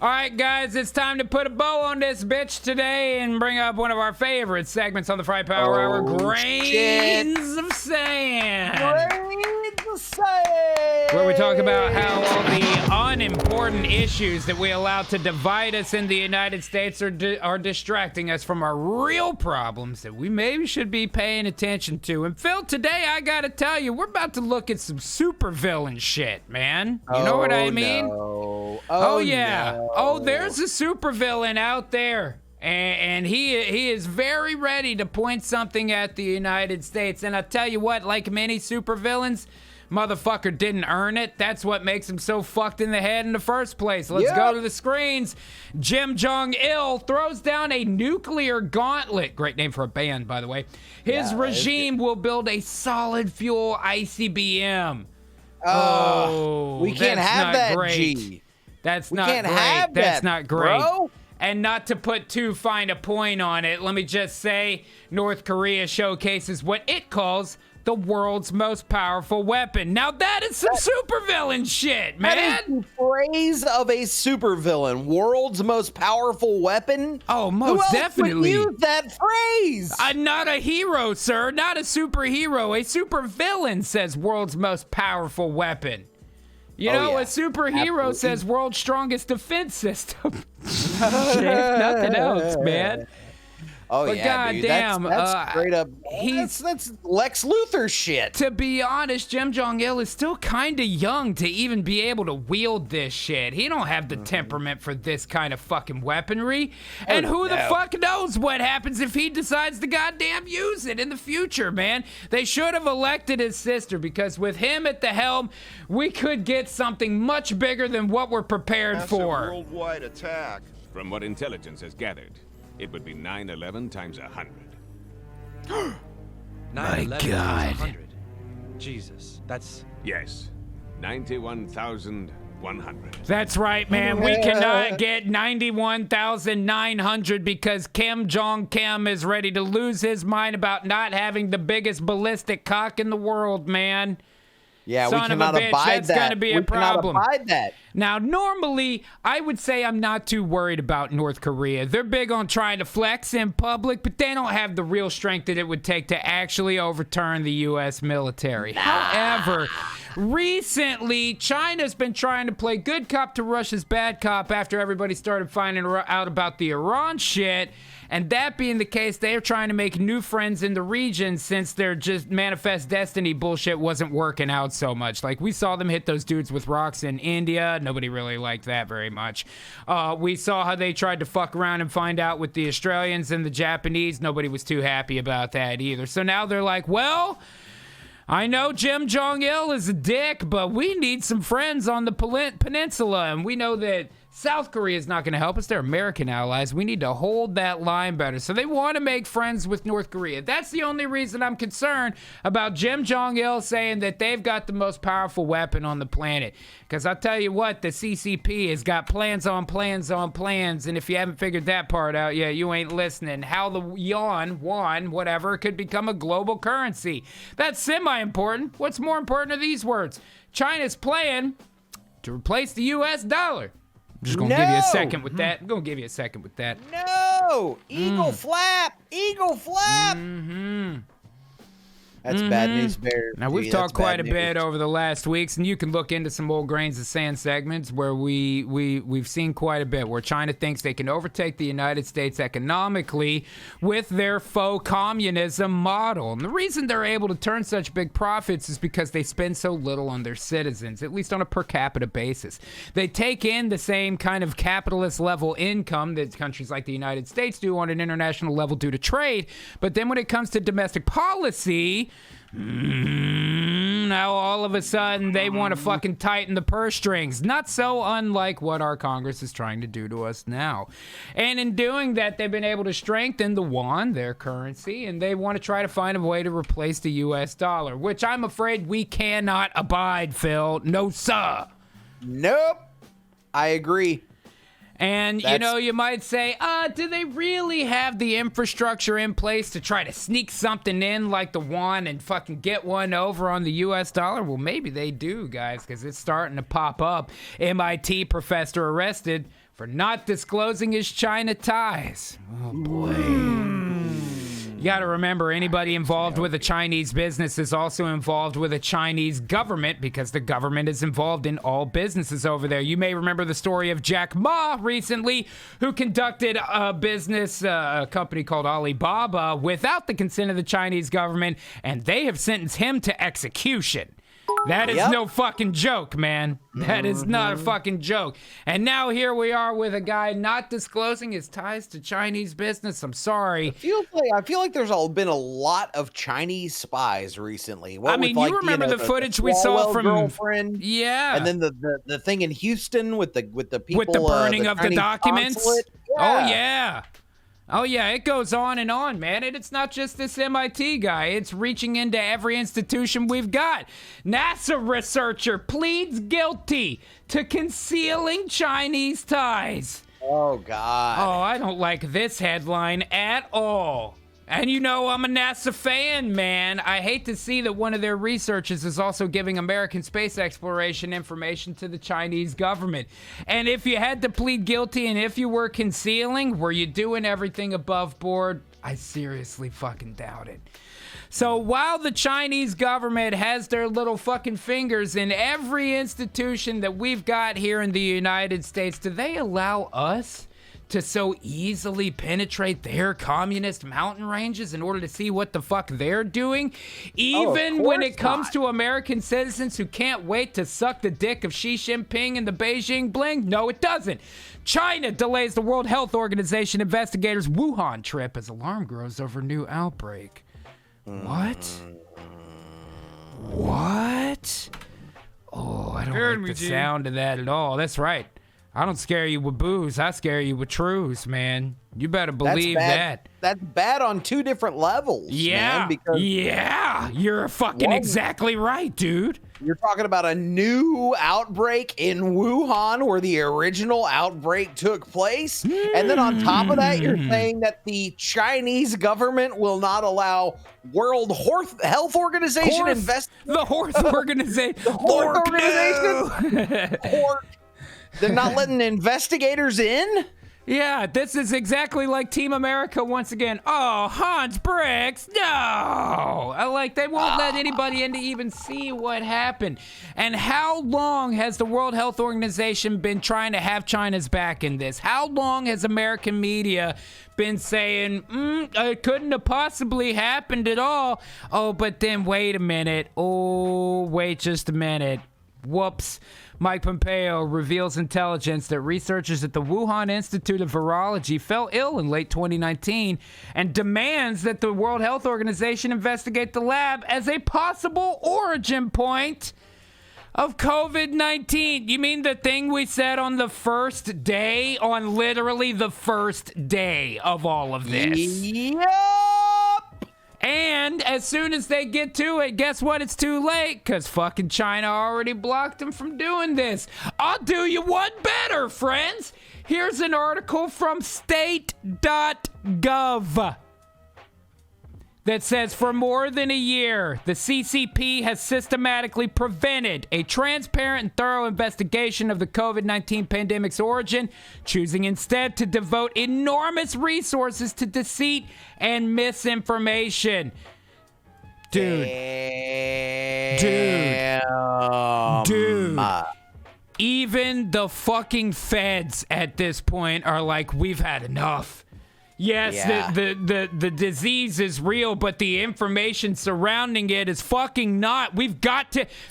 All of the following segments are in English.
All right, guys, it's time to put a bow on this bitch today and bring up one of our favorite segments on the Fry Power Hour, Grains of Sand. Grains of Sand. Where we talk about how all the unimportant issues that we allow to divide us in the United States are distracting us from our real problems that we maybe should be paying attention to. And Phil, today I gotta tell you, we're about to look at some supervillain shit, man. You know what I mean? No. Oh yeah. No. Oh, there's a supervillain out there. And he is very ready to point something at the United States. And I tell you what, like many supervillains, motherfucker didn't earn it. That's what makes him so fucked in the head in the first place. Let's go to the screens. Jong Un throws down a nuclear gauntlet. Great name for a band, by the way. His regime will build a solid fuel ICBM. We can't have that, great. G. That's We not can't great. have That's that, not great. bro. And not to put too fine a point on it, let me just say North Korea showcases what it calls the world's most powerful weapon. Now that is some supervillain shit, man. That is the phrase of a supervillain. World's most powerful weapon? Oh, Who most else definitely. would use that phrase? Not a hero, sir. Not a superhero. A supervillain says world's most powerful weapon. You know, a superhero says world's strongest defense system. Shit, nothing else, man. Oh, but yeah, dude. goddamn, that's straight up. That's Lex Luthor shit. To be honest, Jong Un is still kind of young to even be able to wield this shit. He don't have the temperament for this kind of fucking weaponry. And who the fuck knows what happens if he decides to goddamn use it in the future, man. They should have elected his sister, because with him at the helm, we could get something much bigger than what we're prepared for. A worldwide attack. From what intelligence has gathered, it would be 9/11 times 100. 9/11 times God. 100. Jesus, that's... Yes, 91,100. That's right, man. We cannot get 91,900 because Kim Jong-Kim is ready to lose his mind about not having the biggest ballistic cock in the world, man. Yeah, Son we cannot of a bitch, abide that's that. gonna be a we problem. cannot abide that. Now, normally, I would say I'm not too worried about North Korea. They're big on trying to flex in public, but they don't have the real strength that it would take to actually overturn the U.S. military. However, recently, China's been trying to play good cop to Russia's bad cop after everybody started finding out about the Iran shit. And that being the case, they are trying to make new friends in the region since their just manifest destiny bullshit wasn't working out so much. Like, we saw them hit those dudes with rocks in India. Nobody really liked that very much. We saw how they tried to fuck around and find out with the Australians and the Japanese. Nobody was too happy about that either. So now they're like, well, I know Jong Un is a dick, but we need some friends on the peninsula. And we know that South Korea is not going to help us. They're American allies. We need to hold that line better. So they want to make friends with North Korea. That's the only reason I'm concerned about Jong Un saying that they've got the most powerful weapon on the planet. Because I'll tell you what, the CCP has got plans on plans on plans. And if you haven't figured that part out yet, you ain't listening. How the Yuan, whatever, could become a global currency. That's semi-important. What's more important are these words. China's plan to replace the U.S. dollar. I'm just gonna give you a second with that. I'm gonna give you a second with that. No! Eagle flap! Eagle flap! That's bad news bears. Now, we've talked quite a bit over the last weeks, and you can look into some old Grains of Sand segments where we've seen quite a bit, where China thinks they can overtake the United States economically with their faux communism model. And the reason they're able to turn such big profits is because they spend so little on their citizens, at least on a per capita basis. They take in the same kind of capitalist level income that countries like the United States do on an international level due to trade, but then when it comes to domestic policy, now all of a sudden they want to fucking tighten the purse strings. Not so unlike what our Congress is trying to do to us now. And in doing that, they've been able to strengthen the Yuan, their currency, and they want to try to find a way to replace the U.S. dollar, which I'm afraid we cannot abide, Phil. No, sir. Nope. I agree. And, you might say, do they really have the infrastructure in place to try to sneak something in like the Yuan and fucking get one over on the U.S. dollar? Well, maybe they do, guys, because it's starting to pop up. MIT professor arrested for not disclosing his China ties. Oh, boy. You got to remember, anybody involved with a Chinese business is also involved with a Chinese government because the government is involved in all businesses over there. You may remember the story of Jack Ma recently, who conducted a business, a company called Alibaba, without the consent of the Chinese government, and they have sentenced him to execution. That is no fucking joke, man. That is not a fucking joke. And now here we are with a guy not disclosing his ties to Chinese business. I'm sorry. I feel like there's been a lot of Chinese spies recently. You remember the footage we saw from girlfriend, yeah, and then the thing in Houston with the people with the burning of the documents. Yeah. Oh, yeah, it goes on and on, man. And it's not just this MIT guy. It's reaching into every institution we've got. NASA researcher pleads guilty to concealing Chinese ties. Oh, God. Oh, I don't like this headline at all. And I'm a NASA fan, man. I hate to see that one of their researchers is also giving American space exploration information to the Chinese government. And if you had to plead guilty and if you were concealing, were you doing everything above board? I seriously fucking doubt it. So while the Chinese government has their little fucking fingers in every institution that we've got here in the United States, do they allow us to so easily penetrate their communist mountain ranges in order to see what the fuck they're doing? Even when it comes to American citizens who can't wait to suck the dick of Xi Jinping and the Beijing bling? No, it doesn't. China delays the World Health Organization investigators' Wuhan trip as alarm grows over new outbreak. What? Oh, I don't like the sound of that at all. That's right. I don't scare you with booze. I scare you with truths, man. You better believe that. That's bad on two different levels. Yeah. Man, you're fucking exactly right, dude. You're talking about a new outbreak in Wuhan where the original outbreak took place. And then on top of that, you're saying that the Chinese government will not allow World Health Organization the Horth Organization. The Horth Organization? They're not letting investigators in? Yeah, this is exactly like Team America once again. Oh, Hans Bricks, no! They won't let anybody in to even see what happened. And how long has the World Health Organization been trying to have China's back in this? How long has American media been saying, it couldn't have possibly happened at all? Oh, but then wait a minute. Oh, wait just a minute. Whoops. Mike Pompeo reveals intelligence that researchers at the Wuhan Institute of Virology fell ill in late 2019 and demands that the World Health Organization investigate the lab as a possible origin point of COVID-19. You mean the thing we said on the first day, on literally the first day of all of this? Yep. And as soon as they get to it, guess what? It's too late, because fucking China already blocked them from doing this. I'll do you one better, friends. Here's an article from state.gov that says, for more than a year, the CCP has systematically prevented a transparent and thorough investigation of the COVID-19 pandemic's origin, choosing instead to devote enormous resources to deceit and misinformation. Dude. Even the fucking feds at this point are like, we've had enough. Yes, yeah. the disease is real, but the information surrounding it is fucking not.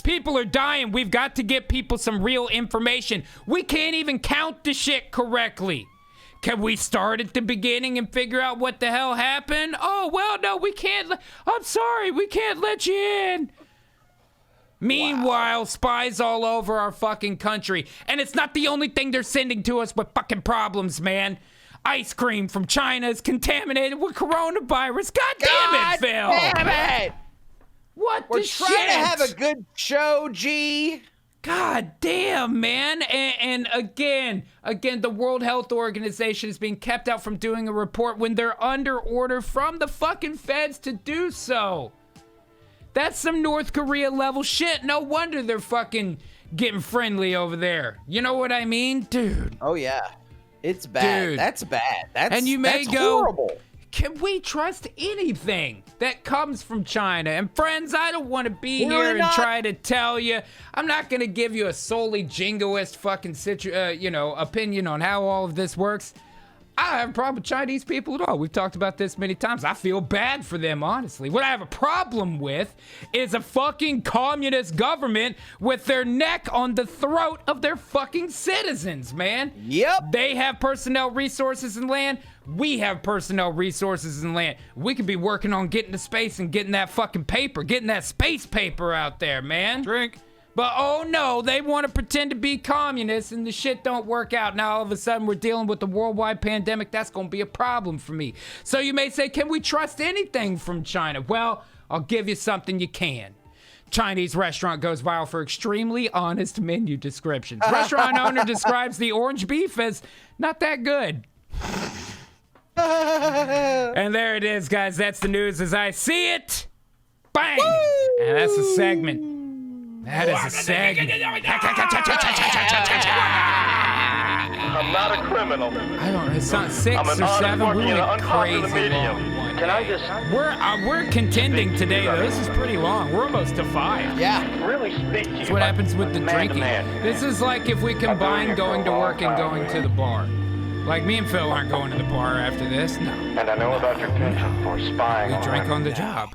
People are dying. We've got to get people some real information. We can't even count the shit correctly. Can we start at the beginning and figure out what the hell happened? Oh, well, no, we can't. I'm sorry, we can't let you in. Meanwhile, spies all over our fucking country. And it's not the only thing they're sending to us with fucking problems, man. Ice cream from China is contaminated with coronavirus. God damn it, Phil. Damn it. What We're the shit? trying to have a good show, G. God damn, man. And again, the World Health Organization is being kept out from doing a report when they're under order from the fucking feds to do so. That's some North Korea level shit. No wonder they're fucking getting friendly over there. You know what I mean? Dude. Oh, yeah. It's bad. Dude. That's bad. And you may that's go, horrible. can we trust anything that comes from China? And friends, I don't want to be We're here and not- try to tell you. I'm not going to give you a solely jingoist fucking opinion on how all of this works. I don't have a problem with Chinese people at all. We've talked about this many times. I feel bad for them, honestly. What I have a problem with is a fucking communist government with their neck on the throat of their fucking citizens, man. Yep. They have personnel, resources, and land. We have personnel, resources, and land. We could be working on getting to space and getting that fucking paper, getting that space paper out there, man. Drink. But oh no, they want to pretend to be communists and the shit don't work out. Now all of a sudden we're dealing with the worldwide pandemic. That's going to be a problem for me. So you may say, can we trust anything from China? Well, I'll give you something you can. Chinese restaurant goes viral for extremely honest menu descriptions. Restaurant owner describes the orange beef as not that good. And there it is, guys. That's the news as I see it. Bang! Woo! And that's a segment. That is a segment. I'm not a criminal. I don't know. It's not 6 I'm an or honest 7. working We in an went unpopular crazy medium. long one. Can I just We're contending today, though. This is pretty long. We're almost to 5. Yeah. really speak to you? That's what happens with the man drinking. to man? This is like if we combine going to work and going to the bar. Like me and Phil aren't going to the bar after this. No. And I know about your penchant for spying. We on drink women. on the job.